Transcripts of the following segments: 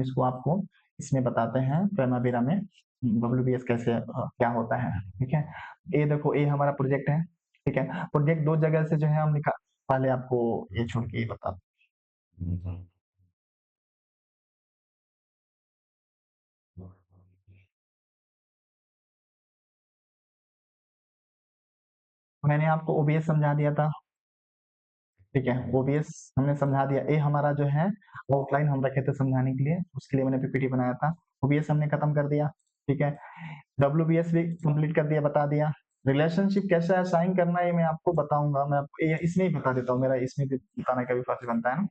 इसको आपको इसमें बताते हैं प्राइमरीरा में डब्ल्यूबीएस कैसे क्या होता है, ठीक है। ये देखो ये हमारा प्रोजेक्ट है, ठीक है। प्रोजेक्ट 2 जगह से जो है हम निका पहले आपको ये छोड़ के ये बता मैंने आपको ओबीएस समझा दिया था, ठीक है। ओबीएस हमने समझा दिया, ये हमारा जो है आउटलाइन हम रखे थे समझाने के लिए, उसके लिए मैंने पीपीटी बनाया था। ओबीएस हमने खत्म कर दिया, ठीक है। डब्ल्यूबीएस भी कंप्लीट कर दिया, बता दिया। रिलेशनशिप कैसे असाइन करना है ये मैं आपको बताऊंगा, मैं आपको ये इसमें ही बता देता हूँ, मेरा इसमें भी बताने का भी फर्ज बनता है ना।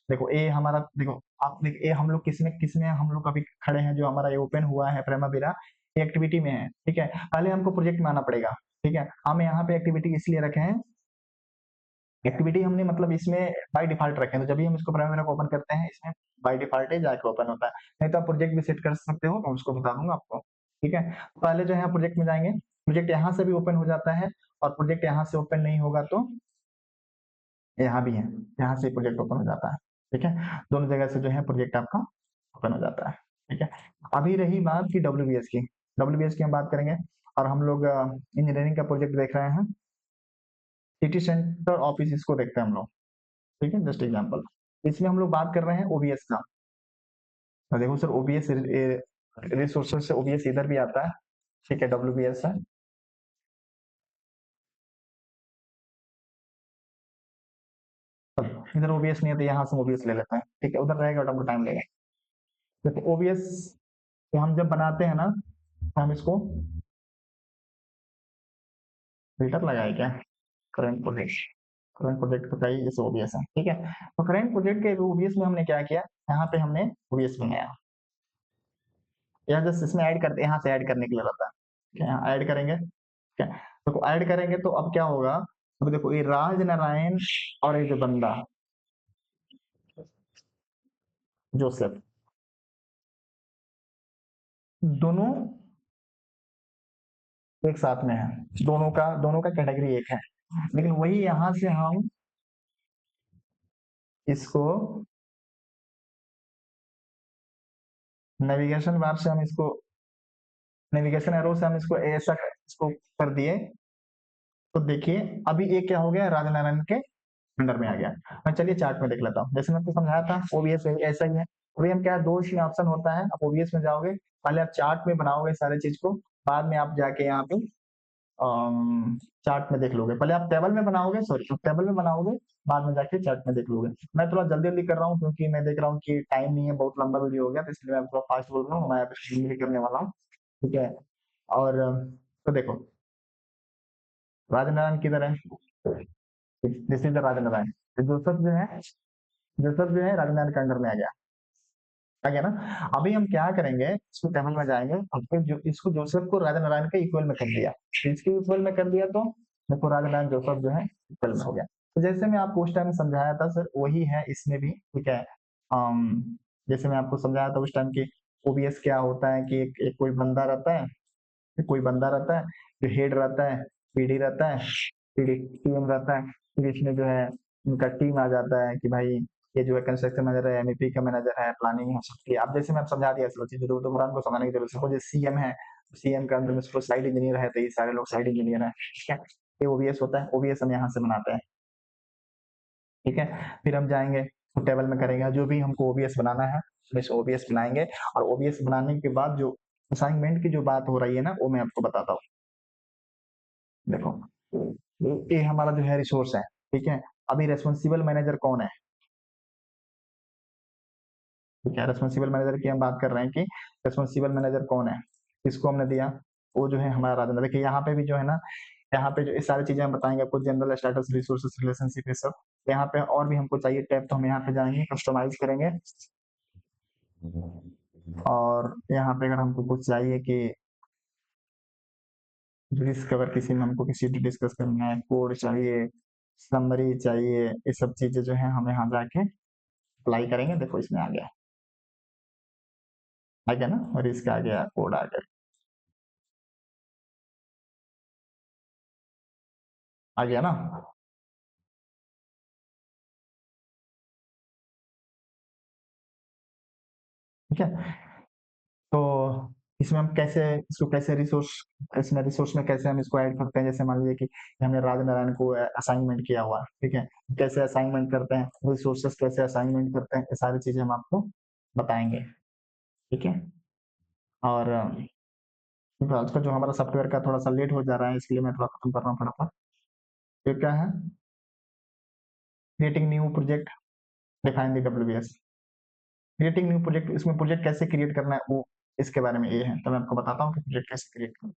देखो ये हमारा, देखो आप देखिए ये हम लोग किसमें हम लोग अभी खड़े हैं, जो हमारा ये ओपन हुआ है प्राइमरीरा, ये एक्टिविटी में है, ठीक है। पहले हमको प्रोजेक्ट में आना पड़ेगा, ठीक है। हम यहाँ पे एक्टिविटी इसलिए रखे हैं, एक्टिविटी हमने मतलब इसमें बाय डिफॉल्ट रखे हैं, तो जब भी हम इसको प्राइमरी को ओपन करते हैं इसमें बाय डिफॉल्ट ही जाके ओपन होता है। नहीं तो आप प्रोजेक्ट भी सेट कर सकते हो, मैं उसको बता दूंगा आपको, ठीक है। पहले जो है प्रोजेक्ट में जाएंगे, प्रोजेक्ट यहाँ से भी ओपन हो जाता है, और प्रोजेक्ट यहाँ से ओपन नहीं होगा तो यहाँ भी है, यहाँ से प्रोजेक्ट ओपन हो जाता है, ठीक है। दोनों जगह से जो है प्रोजेक्ट आपका ओपन हो जाता है, ठीक है। अभी रही बात की डब्ल्यूबीएस की, डब्ल्यूबीएस की हम बात करेंगे, और हम लोग इंजीनियरिंग का प्रोजेक्ट देख रहे हैं, सिटी सेंटर ऑफिस इसको देखते हैं हम लोग, ठीक है। जस्ट एग्जांपल, इसमें हम लोग बात कर रहे हैं ओबीएस का। तो देखो सर ओबीएस रिसोर्सेज से ओबीएस इधर भी आता है, ठीक है, डब्ल्यूबीएस है। इधर ओबीएस नहीं है तो यहाँ से ओबीएस ले लेते हैं, ठीक है। उधर रहेगा तो टाइम लेगा। देखो ओबीएस को हम जब बनाते हैं ना, तो हम इसको फिल्टर लगाए क्या, करंट प्रोजेक्ट, करंट प्रोजेक्ट तो चाहिए, जैसे ओबीएस है, ठीक है। तो करंट प्रोजेक्ट के ओबीएस में हमने क्या किया, यहाँ पे हमने ओबीएस बनाया, या जस्ट इसमें ऐड करते, यहाँ से ऐड करने के लिए रहता है, ठीक है। यहाँ ऐड करेंगे, ठीक है। तो ऐड करेंगे तो अब क्या होगा, अब देखो ये राज नारायण और ये जो बंदा जोसेफ, दोनों एक साथ में है, दोनों का कैटेगरी एक है, लेकिन वही यहाँ से हम इसको नेविगेशन बार से हम इसको नेविगेशन एरो से हम इसको ऐसा इसको कर दिए, तो देखिए अभी ये क्या हो गया, राजनारायण के अंडर में आ गया। मैं चलिए चार्ट में देख लेता हूँ, जैसे मैं आपको समझाया था ओबीएस ऐसा ही है। अभी हम क्या है, दो ही ऑप्शन होता है, आप ओबीएस में जाओगे, पहले आप चार्ट में बनाओगे सारे चीज को, बाद में आप जाके यहाँ पे चार्ट में देख लोगे। पहले आप टेबल में बनाओगे, सॉरी टेबल में बनाओगे, बाद में जाके चार्ट में देख लोगे। मैं थोड़ा जल्दी जल्दी कर रहा हूँ क्योंकि मैं देख रहा हूँ कि टाइम नहीं है, बहुत लंबा वीडियो हो गया, तो इसलिए मैं थोड़ा फास्ट बोल रहा हूँ, मैं धीरे करने वाला हूँ, ठीक है। और तो देखो राजनारायण किधर है, this is the Rajnarayan. Joseph जो है राजनारायण के अंडर में आ गया ना। अभी हम क्या करेंगे, इसको टेबल में जाएंगे और फिर जो इसको जोसेफ को राजनारायण के इक्वल में कर दिया, इसके इक्वल में कर दिया तो देखो राजनारायण जोसेफ जो है इक्वल में हो गया। तो जैसे मैं आपको उस टाइम समझाया था सर, वही है इसमें भी, ठीक है। जैसे मैं आपको समझाया था उस टाइम की ओबीएस क्या होता है कि एक कोई बंदा रहता है, जो हेड रहता है, पीडी रहता है, पीडी टीम रहता है, फिर इसमें जो है उनका टीम आ जाता है कि भाई ये जो है कंस्ट्रक्शन मैनेजर है, एमईपी का मैनेजर है, प्लानिंग हो सकती है। अब जैसे मैं समझा दिया सब चीजें, तो दोबारा हमको समझाने की जरूरत है। जैसे सीएम है, सीएम के अंदर में साइड इंजीनियर है, तो ये सारे लोग साइड इंजीनियर है, ठीक है। ये ओबीएस होता है, ओबीएस हम यहाँ से बनाते हैं, ठीक है। फिर हम जाएंगे तो टेबल में करेंगे, जो भी हमको ओबीएस बनाना है बस ओबीएस बनाएंगे, और ओबीएस बनाने के बाद जो असाइनमेंट की जो बात हो रही है ना, वो मैं आपको बताता हूँ। देखो ये हमारा जो है रिसोर्स है, ठीक है। अभी रेस्पॉन्सिबल मैनेजर कौन है, ठीक है। रेस्पॉन्सिबल मैनेजर की हम बात कर रहे हैं कि रेस्पॉन्सिबल मैनेजर कौन है, किसको हमने दिया, वो जो है हमारा राजन। देखिए यहाँ पे भी जो है ना, यहाँ पे जो ये सारी चीजें हम बताएंगे आपको, जनरल स्टेटस, रिसोर्सेस, रिलेशनशिप, ये सब। यहाँ पे और भी हमको चाहिए टैब, तो हम यहाँ पे जाएंगे, कस्टमाइज करेंगे, और यहाँ पे अगर हमको कुछ चाहिए कि डिस्कवर, किसी में हमको किसी से डिस्कस करना है, कोड चाहिए, समरी चाहिए, ये सब चीजें जो है हम यहाँ जाके अप्लाई करेंगे। देखो इसमें आ गया ना, और इसका आ गया कोड आ गया, आ गया ना। ठीक है? तो इसमें हम कैसे इसको कैसे रिसोर्स इसमें रिसोर्स में कैसे हम इसको ऐड करते हैं, जैसे मान लीजिए कि हमने राजनारायण को असाइनमेंट किया हुआ है, ठीक है? कैसे असाइनमेंट करते हैं, रिसोर्सेस कैसे असाइनमेंट करते हैं, ये सारी चीज़ें हम आपको बताएँगे, ठीक है? और क्योंकि आज का जो हमारा सॉफ्टवेयर का थोड़ा-सा लेट हो जा रहा है, इसलिए मैं थोड़ा खत्म कर रहा हूँ फटाफट। फिर क्या है? Creating new project, define the WBS. Creating new project, इसमें प्रोजेक्ट कैसे क्रिएट करना है, वो इसके बारे में ये है। तो मैं आपको बताता हूँ कि प्रोजेक्ट कैसे क्रिएट करना है।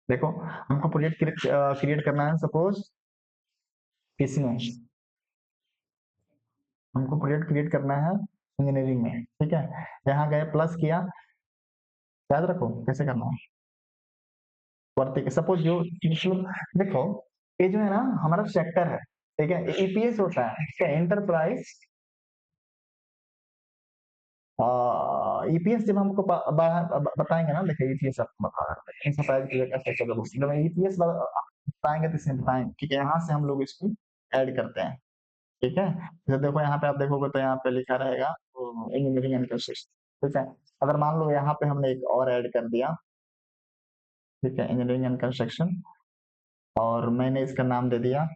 देखो, हमको प्रोजेक्ट क्रिएट करना है, सपोज़ किसमें? हमको प्रोजेक्ट क्रिएट करना है इंजीनियरिंग में, ठीक है? यहाँ गए प्लस किया, याद रखो कैसे करना है। वर्तिक सपोज़ जो मतलब देखो, ये जो है ना हमारा सेक्टर है, ठीक है? ईपीएस होता है, ठीक है? एंटरप्राइज़ ईपीएस जब हमको बताएँगे ना, देखिए ईपीएस आपको बता रहा है, एंटरप्राइज़ क्रिएट स्ट्रक्चर जब ईपीएस बताएँगे तो इसमें बताएँगे, ठीक है? यहाँ से हम लोग इसको ऐड करते हैं, ठीक है? जैसे देखो यहाँ पे आप देखोगे तो यहाँ पे लिखा रहेगा इंजीनियरिंग एंड कंस्ट्रक्शन, ठीक है? अगर मान लो यहाँ पे हमने एक और ऐड कर दिया, ठीक है? इंजीनियरिंग एंड कंस्ट्रक्शन, और मैंने इसका नाम दे दिया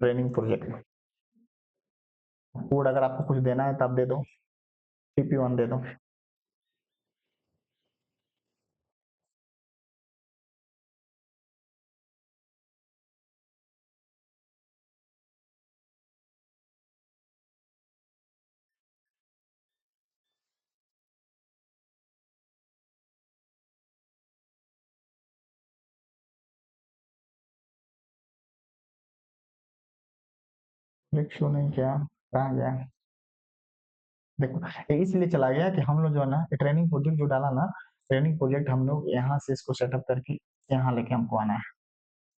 ट्रेनिंग प्रोजेक्ट। कोड अगर आपको कुछ देना है तो आप दे दो, टीपी1 दे दो। प्रोजेक्ट शो नहीं किया, कहाँ गया? देखो, ये इसलिए चला गया कि हम लोग जो है ना ट्रेनिंग प्रोजेक्ट जो डाला ना, ट्रेनिंग प्रोजेक्ट हम लोग यहाँ से इसको सेटअप करके यहाँ लेके हमको आना है,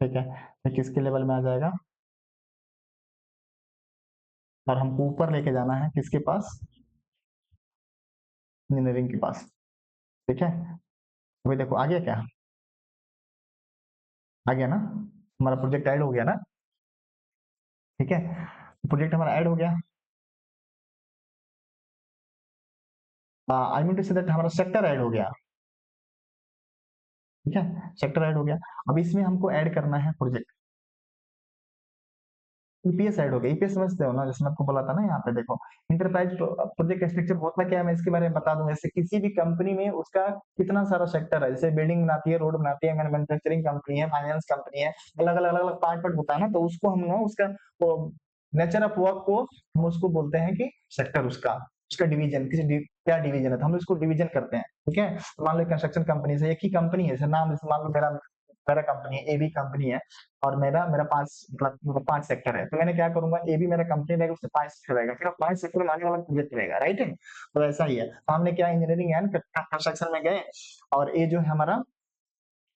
ठीक है? तो किसके लेवल में आ जाएगा, और हमको ऊपर लेके जाना है किसके पास, इंजीनियरिंग के पास, ठीक है? अभी देखो आ गया क्या, आ गया ना, हमारा प्रोजेक्ट ऐड हो गया ना, ठीक है? प्रोजेक्ट हमारा ऐड हो गया, I mean to say that हमारा सेक्टर ऐड हो गया, ठीक है? सेक्टर ऐड हो गया। अब इसमें हमको ऐड करना है प्रोजेक्ट, ईपीएस ऐड हो गया। ईपीएस समझते हो ना, जैसे मैं आपको बोला था ना, यहाँ पे देखो इंटरप्राइज प्रोजेक्ट स्ट्रक्चर होता क्या है, मैं इसके बारे में बता दूं। जैसे किसी भी कंपनी में उसका कितना सारा सेक्टर है, जैसे बिल्डिंग बनाती है, रोड बनाती है, मैन्युफैक्चरिंग कंपनी है, फाइनेंस कंपनी है, अलग अलग अलग अलग पार्ट पार्ट होता है ना, तो उसको हम ना उसका नेचर ऑफ वर्क को हम उसको बोलते हैं कि सेक्टर, उसका उसका डिवीजन, क्या डिवीजन है, तो हम उसको डिवीजन करते हैं, ठीक है? तो मान लो कंस्ट्रक्शन कंपनी से एक ही कंपनी है, जैसे नाम, जैसे मान लो मेरा मेरा कंपनी है, एबी कंपनी है, और मेरा मेरा 5 मतलब 5 सेक्टर है, तो मैंने क्या करूँगा, ए भी मेरा कंपनी रहेगा, उससे 5 सेक्टर रहेगा, फिर 5 सेक्टर में अलग-अलग प्रोजेक्ट रहेगा, राइट है? तो ऐसा ही है। तो हमने क्या इंजीनियरिंग एंड कंस्ट्रक्शन में गए, और ये जो है हमारा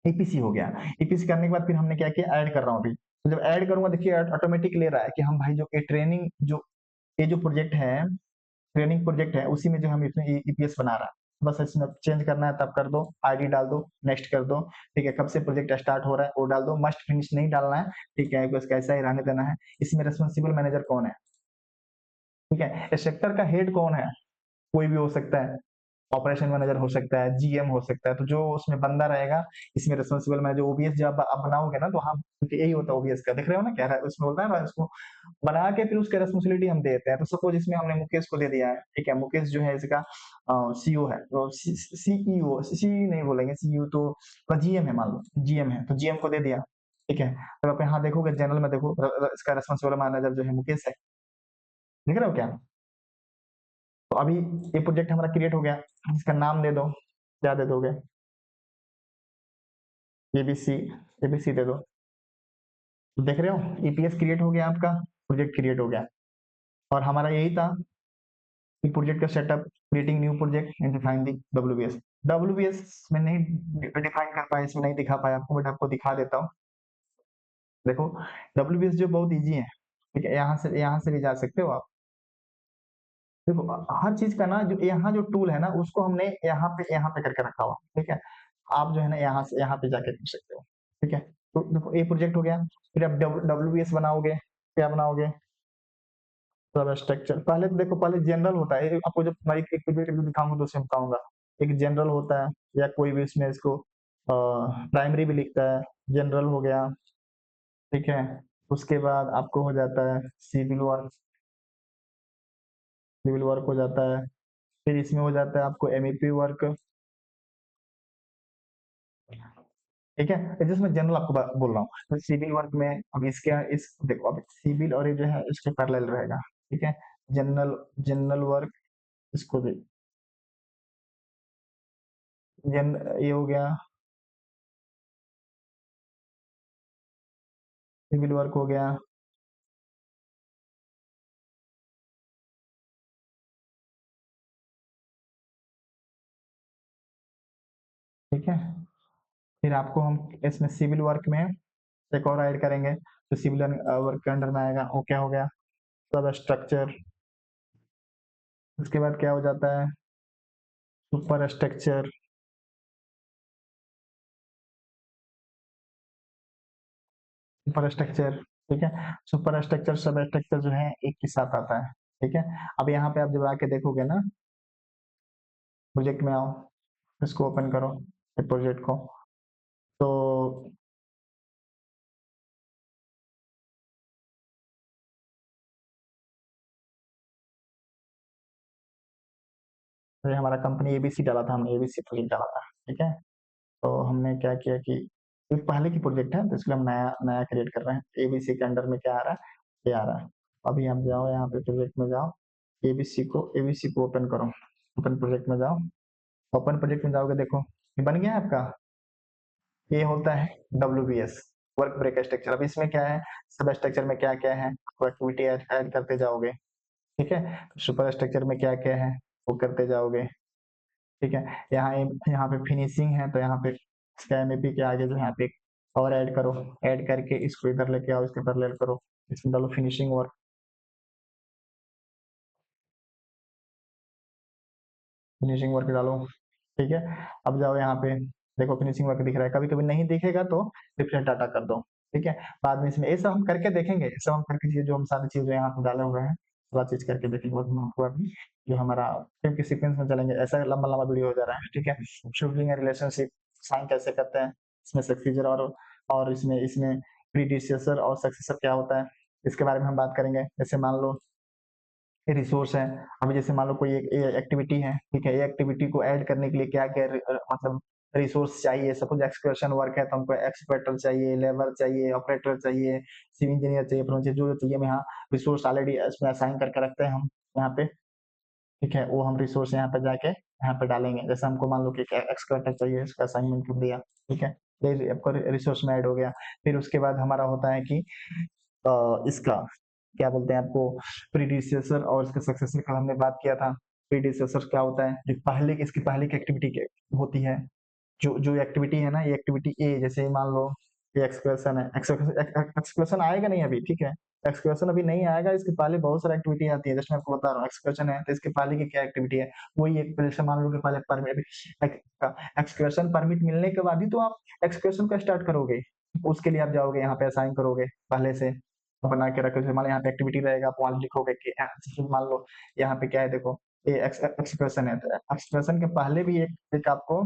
ईपीसी हो गया। ईपीसी करने के बाद फिर हमने क्या किया, ऐड कर रहा हूँ अभी। तो जब ऐड करूँगा, देखिए ऑटोमेटिक ले रहा है कि हम भाई जो ये ट्रेनिंग जो ये जो प्रोजेक्ट है, ट्रेनिंग प्रोजेक्ट है, उसी में जो हम इसमें ईपीएस बना रहा है। बस इसमें चेंज करना है तब कर दो, आईडी डाल दो, नेक्स्ट कर दो, ठीक है? कब से प्रोजेक्ट स्टार्ट हो रहा है वो डाल दो, मस्ट फिनिश नहीं डालना है, ठीक है? बस कैसा ही रहने देना है। इसमें रिस्पांसिबल मैनेजर कौन है, ठीक है? इस सेक्टर का हेड कौन है, कोई भी हो सकता है, ऑपरेशन मैनेजर हो सकता है, जीएम हो सकता है, तो जो उसमें बंदा रहेगा, इसमें रिस्पांसिबल मैनेजर, ओबीएस जब आप बनाओगे ना, तो हाँ, क्योंकि यही होता है ओबीएस का, देख रहे हो ना क्या है उसमें, बोलता है ना उसको बना के फिर उसकी रिस्पांसिबिलिटी हम देते हैं। तो सपोज इसमें हमने मुकेश को दे दिया है, ठीक है? मुकेश जो है इसका सीईओ है, तो सीईओ सी नहीं बोलेंगे, सीईओ तो जीएम है, मान लो जीएम है, तो जीएम को दे दिया, ठीक है? तो आप यहाँ देखोगे जनरल में, देखो इसका रिस्पांसिबल मैनेजर जो है मुकेश है, देख रहे हो क्या? तो अभी ये प्रोजेक्ट हमारा क्रिएट हो गया, इसका नाम दे दो, क्या दे दोगे? एबीसी, एबीसी दे दो। तो देख रहे हो, ईपीएस क्रिएट हो गया, आपका प्रोजेक्ट क्रिएट हो गया, और हमारा यही था कि प्रोजेक्ट का setup, creating new project and define the WBS. WBS में नहीं डिफाइन कर पाया, इसमें नहीं दिखा पाया आपको, बट आपको दिखा देता हूँ। देखो, डब्ल्यूबीएस जो बहुत इजी है, ठीक है? यहाँ से भी जा सकते हो आप। देखो, हर चीज का ना जो यहाँ जो टूल है ना, उसको हमने यहाँ पे करके रखा हुआ, ठीक है? आप जो है ना यहाँ पे जाके कर सकते हो, ठीक है? तो देखो ये प्रोजेक्ट हो गया, फिर आप डब्ल्यूबीएस बनाओगे, क्या बनाओगे? सब स्ट्रक्चर पहले तो देखो, पहले जनरल होता है, आपको जब मैं एक प्रोजेक्ट भी दिखाऊंगा तो उसमें बताऊंगा। एक जनरल होता है, या कोई भी इसमें इसको प्राइमरी भी लिखता है, जनरल हो गया, ठीक है। उसके बाद आपको हो जाता है सिविल वर्क, सिविल वर्क हो जाता है। फिर इसमें हो जाता है आपको एमईपी वर्क, ठीक है। ये जिसमें जनरल आपको बोल रहा हूँ, तो सिविल वर्क में अब इसके इस देखो, अब सिविल और ये जो है इसके पैरेलल रहेगा, ठीक है। जनरल, जनरल वर्क, इसको भी जन ये हो गया, सिविल वर्क हो गया, ठीक है। फिर आपको हम इसमें सिविल वर्क में एक और ऐड करेंगे, तो सिविल वर्क के अंडर में आएगा, वो क्या हो गया, सब स्ट्रक्चर। उसके बाद क्या हो जाता है, सुपर स्ट्रक्चर, सुपर स्ट्रक्चर, ठीक है। सुपर स्ट्रक्चर सब स्ट्रक्चर जो है एक के साथ आता है, ठीक है। अब यहाँ पे आप जब आके देखोगे ना, प्रोजेक्ट में आओ, इसको ओपन करो, प्रोजेक्ट को, तो ये हमारा कंपनी एबीसी डाला था, हमने एबीसी प्रोजेक्ट डाला था, ठीक है। तो हमने क्या किया कि ये पहले की प्रोजेक्ट है, तो इसलिए हम नया नया क्रिएट कर रहे हैं। एबीसी के अंडर में क्या आ रहा है, ये आ रहा है। अभी आप जाओ यहाँ पे प्रोजेक्ट में जाओ, एबीसी को ओपन करो, ओपन प्रोजेक्ट में जाओ। ओपन प्रोजेक्ट में जाओगे, देखो ये बन गया है आपका। ये होता है WBS, वर्क ब्रेक स्ट्रक्चर। अब इसमें क्या है, सब स्ट्रक्चर में क्या क्या है, एक्टिविटी ऐड करते जाओगे, ठीक है। सुपर स्ट्रक्चर में क्या क्या है वो करते जाओगे, ठीक है। यहाँ यहाँ पे फिनिशिंग है, तो यहाँ पे इसका एमएपी के आगे जो यहाँ पे और ऐड करो, ऐड करके इसको इधर लेके आओ, इसके पैरेलल करो, इसमें डालो फिनिशिंग वर्क, फिनिशिंग वर्क डालो, ठीक है। अब जाओ यहाँ पे, देखो फिनिशिंग वर्क दिख रहा है, कभी कभी नहीं दिखेगा तो रिफ्रेश डाटा कर दो, ठीक है। बाद में इसमें ये सब हम करके देखेंगे, ये सब हम करके चीजें जो हम सारी चीजें यहाँ पे डाले हुए हैं, सारा चीज करके देखेंगे, और हम आपको अभी जो हमारा क्योंकि सीक्वेंस में चलेंगे, ऐसा लंबा लंबा वीडियो हो जा रहा है, ठीक है। शूटिंग रिलेशनशिप साइन कैसे करते हैं, इसमें सक्सीजर और इसमें इसमें प्रीडिसेसर और सक्सेसर क्या होता है, इसके बारे में हम बात करेंगे। जैसे मान लो रिसोर्स है, अभी जैसे मान लो कोई एक एक्टिविटी है, ठीक है। ये एक्टिविटी को ऐड करने के लिए क्या क्या मतलब रिसोर्स चाहिए, सपोज एक्सकर्शन वर्क है तो हमको एक्सपर्टर चाहिए, लेबर चाहिए, ऑपरेटर चाहिए, सिविल इंजीनियर चाहिए, जो चाहिए हम यहाँ रिसोर्स ऑलरेडी इसमें असाइन करके रखते हैं हम यहाँ पे, ठीक है। वो हम रिसोर्स यहाँ पे जाके यहाँ पे डालेंगे। जैसे हमको मान लो कि एक्सकर्टर चाहिए, इसका असाइनमेंट कर दिया, ठीक है। ये आपका रिसोर्स में ऐड हो गया। फिर उसके बाद हमारा होता है कि इसका क्या बोलते हैं आपको, प्रीडिसेसर और इसके सक्सेसर का हमने बात किया था। प्रीडिसेसर क्या होता है, जो पहले इसकी पहले की एक्टिविटी होती है, जो जो एक्टिविटी है ना, ये एक्टिविटी ए, जैसे मान लो ये एक्सप्रेशन है, एक्सप्रेशन आएगा नहीं अभी, ठीक है। एक्सप्रेशन अभी नहीं आएगा, इसके पहले बहुत सारी एक्टिविटी आती है, जैसे मैं आपको बता रहा हूँ एक्सप्रेशन है तो इसके पहले की क्या एक्टिविटी है, वही एक जैसे मान लो कि पहले परमिट, एक्सप्रेशन परमिट मिलने के बाद ही तो आप एक्सप्रेशन का स्टार्ट करोगे, उसके लिए आप जाओगे यहाँ पे असाइन करोगे पहले से बना के रखो। जैसे मान लो यहाँ पे एक्टिविटी रहेगा, आप वहां लिखोगे कि मान लो यहाँ पे क्या है, देखो ये एक्सप्रेशन है, तो एक्सप्रेशन के पहले भी एक आपको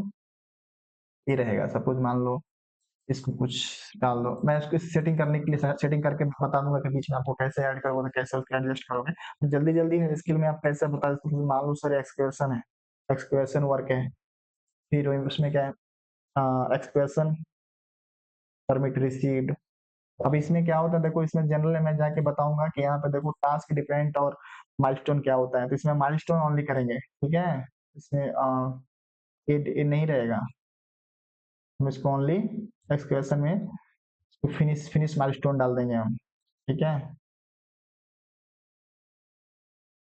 ये रहेगा, सपोज मान लो इसको कुछ डाल दो, मैं इसको सेटिंग करने के लिए सेटिंग करके बता दूंगा कि बीच में आपको कैसे ऐड करोगे, कैसे उसको एडजस्ट करोगे। तो जल्दी जल्दी है स्किल में आप कैसे बता सकते हो, मान लो सर एक्सप्रेशन है, एक्सप्रेशन वर्क है, फिर उसमें क्या है, एक्सप्रेशन परमिट रिसीव्ड। अब इसमें क्या होता है, देखो इसमें जनरल में मैं जाके बताऊंगा कि यहाँ पे देखो टास्क डिपेंड और माइलस्टोन क्या होता है, तो इसमें माइलस्टोन ओनली करेंगे, ठीक है। इसमें ये नहीं रहेगा, हम इसको ओनली एक्सप्रेशन में फिनिश फिनिश माइलस्टोन डाल देंगे हम, ठीक है।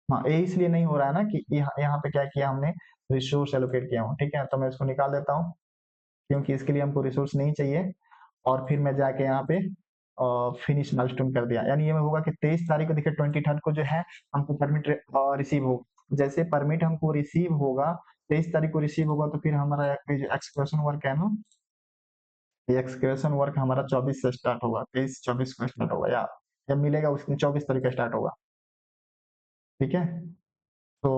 हाँ, ये इसलिए नहीं हो रहा है ना कि यहाँ पे क्या किया हमने, रिसोर्स एलोकेट किया हूँ, ठीक है। तो मैं इसको निकाल देता हूँ, क्योंकि इसके लिए हमको रिसोर्स नहीं चाहिए। और फिर मैं जाके यहाँ पे फिनिश माइलस्टोन कर दिया, यानी ये होगा कि 23 तारीख को, देखिए 23rd को जो है हमको परमिट रिसीव हो, जैसे परमिट हमको रिसीव होगा, 23 तारीख को रिसीव होगा, तो फिर हमारा एक्सप्रेशन वर्क है ना, ये एक्सप्रेशन वर्क हमारा 24 से स्टार्ट होगा, 23-24 को स्टार्ट होगा यार, जब मिलेगा उस दिन 24 तारीख का स्टार्ट होगा, ठीक है? तो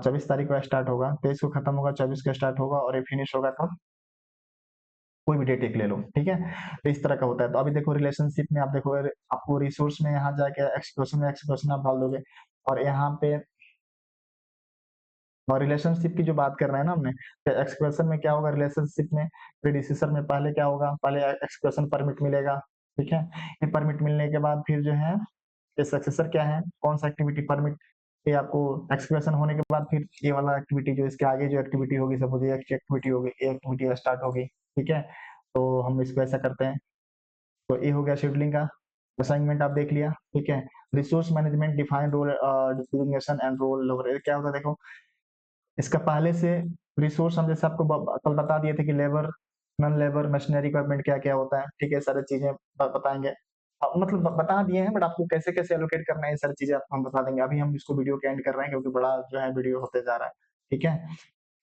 24 तारीख को स्टार्ट होगा, 23 को खत्म होगा, 24 को स्टार्ट होगा और ये फिनिश होगा कब? कोई भी डेट एक ले लो, ठीक है? तो इस तरह का होता है। तो अभी देखो रिलेशनशिप में आप देखो आपको रिसोर्स में यहाँ जाके एक्सप्रेशन में एक्सप्रेशन आप डाल दोगे और यहाँ पे और रिलेशनशिप की जो बात कर रहे हैं ना हमने, तो एक्सप्रेशन में क्या होगा रिलेशनशिप में, प्रीडिसेसर में पहले क्या होगा, पहले एक्सप्रेशन परमिट मिलेगा, ठीक है? ये परमिट मिलने के बाद फिर जो है ये सक्सेसर क्या है, कौन सा एक्टिविटी परमिट, ये आपको एक्सप्रेशन होने के बाद फिर ये वाला एक्टिविटी जो इसके आगे जो एक्टिविटी होगी, सपोज ये एक्टिविटी होगी, ये एक्टिविटी स्टार्ट होगी, ठीक है? तो हम इसको ऐसा करते हैं। तो ये हो गया शेड्यूलिंग का। असाइनमेंट आप देख लिया, ठीक है? Resource management define role designation and role over, क्या होता है देखो, इसका पहले से रिसोर्स हम जैसे आपको कल बता दिए थे कि labour, non labour, machinery equipment क्या क्या होता है, ठीक है? सारी चीजें बताएंगे, मतलब बता दिए हैं, बट आपको कैसे कैसे एलोकेट करना है ये सारी चीजें आपको हम बता देंगे। अभी हम इसको वीडियो के एंड कर रहे हैं क्योंकि बड़ा जो है वीडियो होते जा रहा है, ठीक है?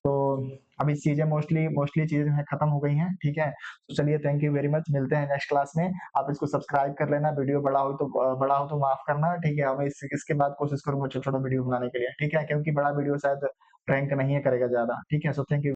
तो अभी चीजें मोस्टली मोस्टली चीजें जो है खत्म हो गई हैं, ठीक है? तो चलिए थैंक यू वेरी मच, मिलते हैं नेक्स्ट क्लास में। आप इसको सब्सक्राइब कर लेना, वीडियो बड़ा हो तो माफ करना, ठीक है? मैं इसके बाद कोशिश करूंगा छोटा छोटा वीडियो बनाने के लिए, ठीक है? क्योंकि बड़ा वीडियो शायद रैंक नहीं करेगा ज्यादा, ठीक है? So thank you.